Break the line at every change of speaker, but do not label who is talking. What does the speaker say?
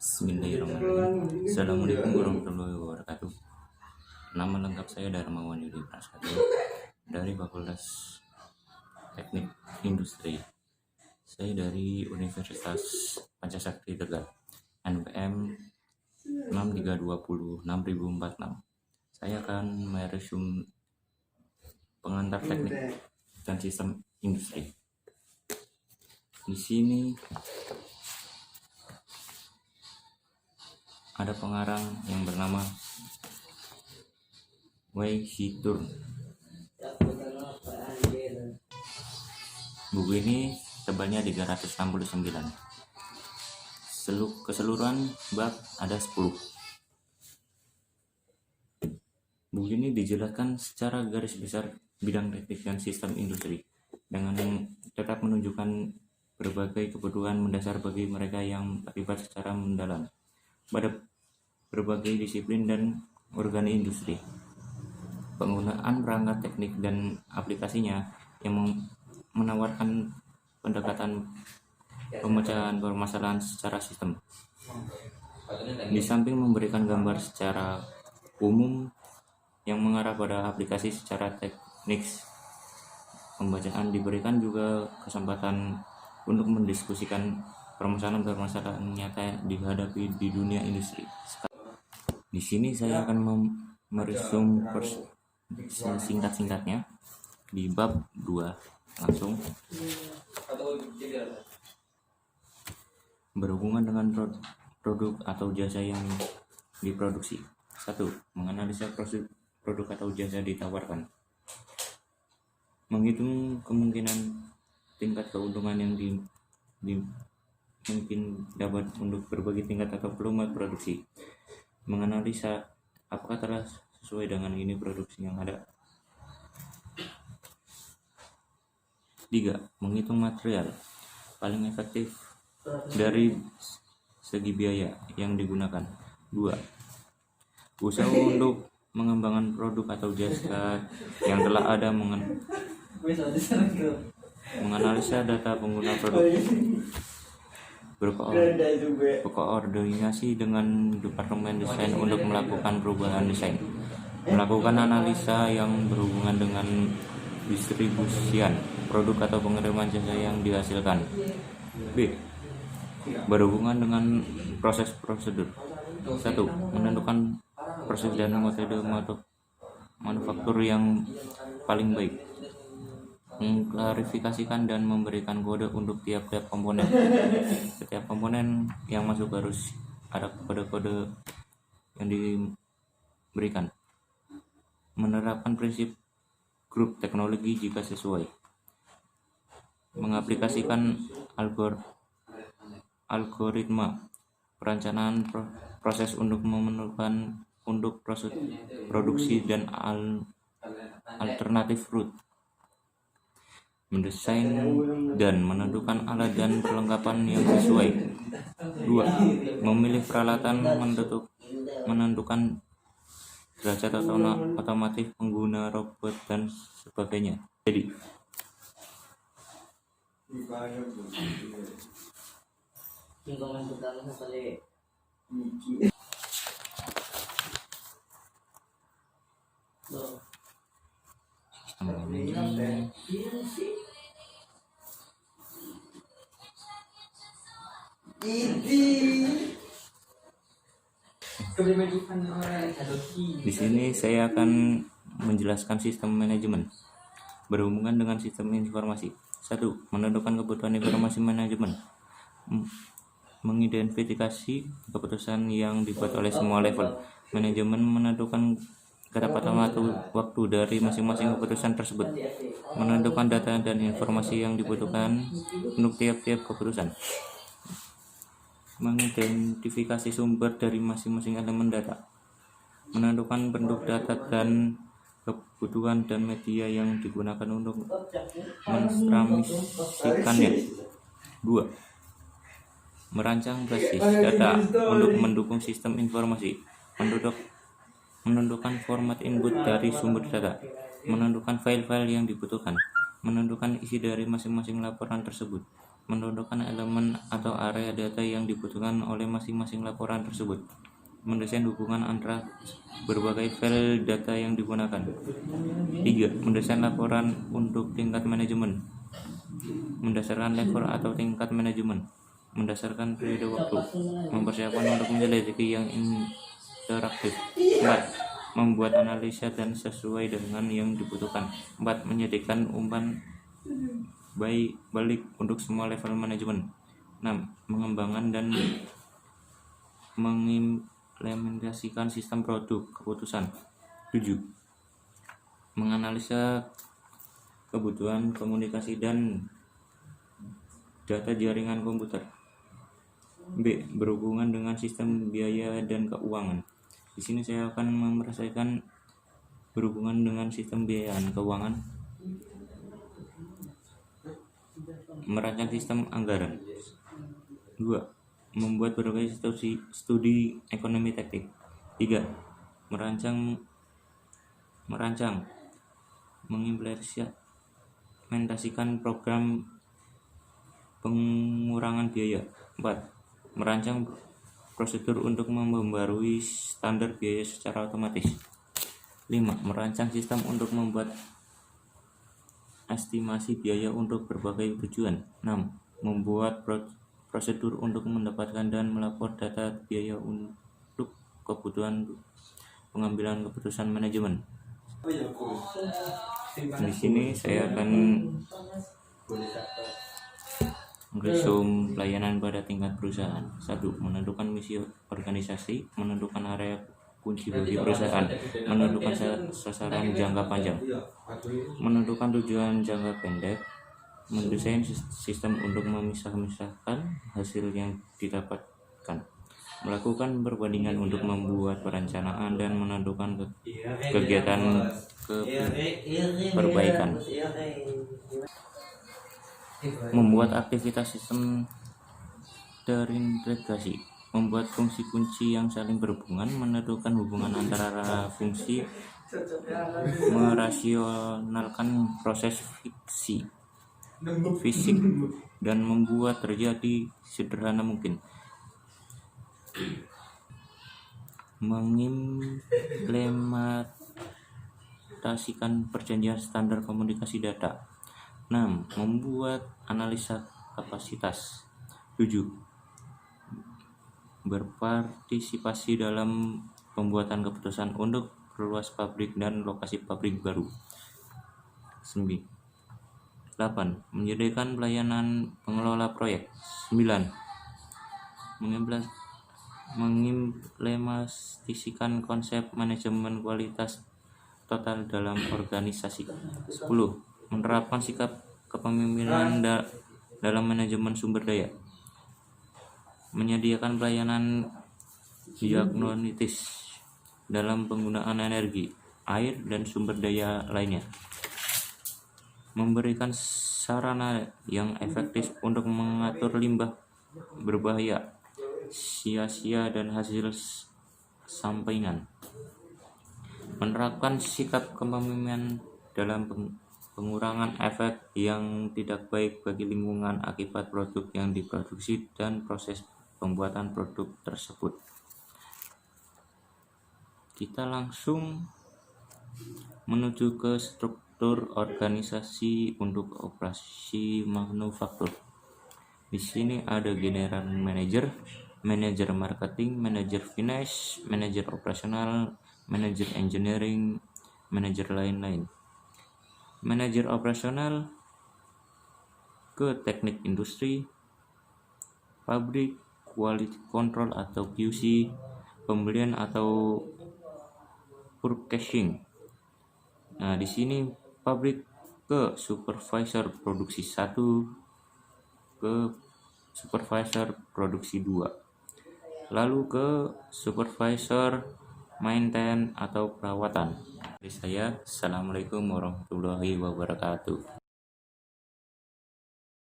Bismillahirrahmanirrahim. Assalamualaikum warahmatullahi wabarakatuh. Nama lengkap saya Darmawan Yudi Prasetyo dari Fakultas Teknik Industri. Saya dari Universitas Pancasakti Tegal, NPM 6320 6046. Saya akan meresum pengantar teknik dan sistem industri. Di sini ada pengarang yang bernama Wei Shitur. Buku ini tebalnya 369. Keseluruhan bab ada 10. Buku ini dijelaskan secara garis besar bidang teknik dan sistem industri dengan tetap menunjukkan berbagai kebutuhan mendasar bagi mereka yang terlibat secara mendalam pada berbagai disiplin dan organ industri. Penggunaan perangkat teknik dan aplikasinya yang menawarkan pendekatan pemecahan permasalahan secara sistem. Di samping memberikan gambar secara umum yang mengarah pada aplikasi secara teknis, pembacaan diberikan juga kesempatan untuk mendiskusikan permasalahan-permasalahan nyata dihadapi di dunia industri. Di sini saya akan meresum singkat-singkatnya di bab 2. Langsung berhubungan dengan produk atau jasa yang diproduksi. 1. Menganalisa produk atau jasa ditawarkan. Menghitung kemungkinan tingkat keuntungan yang mungkin dapat untuk berbagai tingkat atau volume produksi. Menganalisa apakah telah sesuai dengan ini produksi yang ada. 3. Menghitung material paling efektif dari segi biaya yang digunakan. 2. Usaha untuk mengembangkan produk atau jasa yang telah ada. Menganalisa data pengguna produk. Berkoordinasi dengan departemen desain untuk melakukan perubahan desain. Melakukan analisa yang berhubungan dengan distribusian produk atau pengiriman jasa yang dihasilkan. B. Berhubungan dengan proses-prosedur. 1. Menentukan proses dan metode manufaktur yang paling baik. Mengklarifikasikan dan memberikan kode untuk tiap-tiap komponen. Setiap komponen yang masuk harus ada kode-kode yang diberikan. Menerapkan prinsip grup teknologi jika sesuai. Mengaplikasikan algoritma perencanaan proses untuk memenuhkan untuk proses produksi dan alternatif route. Mendesain dan menentukan alat dan perlengkapan yang sesuai. 2. Memilih peralatan, menentukan derajat otomatis pengguna robot dan sebagainya. Jadi di sini saya akan menjelaskan sistem manajemen berhubungan dengan sistem informasi. 1. Menentukan kebutuhan informasi manajemen. Mengidentifikasi keputusan yang dibuat oleh semua level manajemen, menentukan kedapatan waktu dari masing-masing keputusan tersebut, menentukan data dan informasi yang dibutuhkan untuk tiap-tiap keputusan, mengidentifikasi sumber dari masing-masing elemen data, menentukan bentuk data dan kebutuhan dan media yang digunakan untuk mentransmisikannya. 2. Merancang basis data untuk mendukung sistem informasi, menentukan format input dari sumber data, menentukan file-file yang dibutuhkan, menentukan isi dari masing-masing laporan tersebut, menentukan elemen atau area data yang dibutuhkan oleh masing-masing laporan tersebut, mendesain hubungan antara berbagai file data yang digunakan. 3. Mendesain laporan untuk tingkat manajemen, mendasarkan level atau tingkat manajemen, mendasarkan periode waktu, mempersiapkan untuk menyelidiki yang interaktif. 4. Membuat analisa dan sesuai dengan yang dibutuhkan. 4. Menyediakan umpan balik untuk semua level manajemen. 6. Mengembangkan dan mengimplementasikan sistem produk keputusan. 7. Menganalisa kebutuhan komunikasi dan data jaringan komputer. B. Berhubungan dengan sistem biaya dan keuangan. Di sini saya akan memperhatikan berhubungan dengan sistem biaya dan keuangan. Merancang sistem anggaran. 2. Membuat berbagai studi ekonomi teknik. 3. Merancang mengimplementasikan program pengurangan biaya. 4. Merancang prosedur untuk memperbarui standar biaya secara otomatis. 5. Merancang sistem untuk membuat estimasi biaya untuk berbagai tujuan. 6. Membuat prosedur untuk mendapatkan dan melapor data biaya untuk kebutuhan pengambilan keputusan manajemen. Di sini saya akan meresum pelayanan pada tingkat perusahaan. 1. Menentukan misi organisasi, menentukan area kunci bagi perusahaan, menentukan sasaran jangka panjang, menentukan tujuan jangka pendek, mendesain sistem untuk memisah-misahkan hasil yang didapatkan, melakukan perbandingan untuk membuat perencanaan dan menentukan kegiatan perbaikan, membuat aktivitas sistem terintegrasi, membuat fungsi kunci yang saling berhubungan, menentukan hubungan antara fungsi, merasionalkan proses fisik dan membuat terjadi sederhana mungkin, mengimplementasikan perjanjian standar komunikasi data. 6. Membuat analisa kapasitas. 7. Berpartisipasi dalam pembuatan keputusan untuk perluas pabrik dan lokasi pabrik baru. 8. Menyediakan pelayanan pengelola proyek. 9. Mengimplementasikan konsep manajemen kualitas total dalam organisasi. 10. Menerapkan sikap kepemimpinan dalam manajemen sumber daya. Menyediakan pelayanan diagnostis dalam penggunaan energi, air, dan sumber daya lainnya. Memberikan sarana yang efektif untuk mengatur limbah berbahaya, sia-sia, dan hasil sampingan. Menerapkan sikap kepemimpinan dalam pengurangan efek yang tidak baik bagi lingkungan akibat produk yang diproduksi dan proses pembuatan produk tersebut. Kita langsung menuju ke struktur organisasi untuk operasi manufaktur. Di sini ada general manager, manajer marketing, manajer finance, manajer operasional, manajer engineering, manajer lain-lain. Manajer operasional ke teknik industri, pabrik, quality control atau QC, pembelian atau purchasing. Nah, di sini pabrik ke supervisor produksi 1 ke supervisor produksi 2. Lalu ke supervisor maintenance atau perawatan. Dari saya, Assalamualaikum warahmatullahi wabarakatuh.